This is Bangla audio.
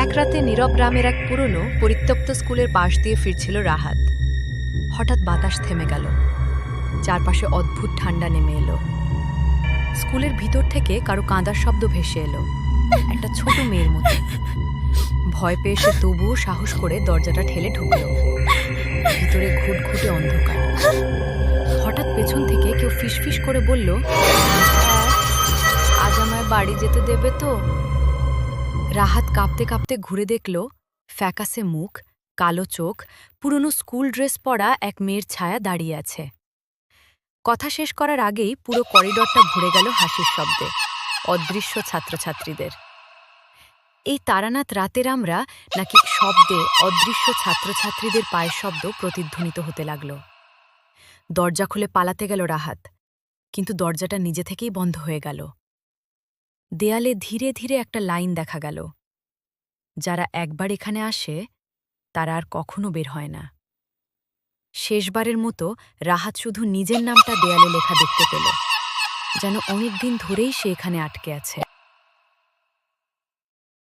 এক রাতে নীরব গ্রামের এক পুরনো পরিত্যক্ত স্কুলের পাশ দিয়ে ফিরছিল রাহাত। হঠাৎ বাতাস থেমে গেল, চারপাশে অদ্ভুত ঠান্ডা নেমে এলো। স্কুলের ভিতর থেকে কারো কাঁদার শব্দ ভেসে এলো, একটা ছোট মেয়ের মতো। ভয় পেয়ে সে তবুও সাহস করে দরজাটা ঠেলে ঢুকল। ভিতরে ঘুটঘুটে অন্ধকার। হঠাৎ পেছন থেকে কেউ ফিসফিস করে বলল, আজ আমায় বাড়ি যেতে দেবে তো? রাহাত কাঁপতে কাঁপতে ঘুরে দেখল, ফ্যাকাসে মুখ, কালো চোখ, পুরনো স্কুল ড্রেস পরা এক মেয়ের ছায়া দাঁড়িয়ে আছে। কথা শেষ করার আগেই পুরো করিডরটা ভরে গেল হাসির শব্দে, অদৃশ্য ছাত্রছাত্রীদের। এই তারানাথ রাতের আমরা নাকি শব্দে অদৃশ্য ছাত্রছাত্রীদের পায়ের শব্দ প্রতিধ্বনিত হতে লাগল। দরজা খুলে পালাতে গেল রাহাত, কিন্তু দরজাটা নিজে থেকেই বন্ধ হয়ে গেল। দেয়ালে ধীরে ধীরে একটা লাইন দেখা গেল, যারা একবার এখানে আসে তারা আর কখনো বের হয় না। শেষবারের মতো রাহাত শুধু নিজের নামটা দেয়ালে লেখা দেখতে পেল, যেন অনেক দিন ধরেই সে এখানে আটকে আছে।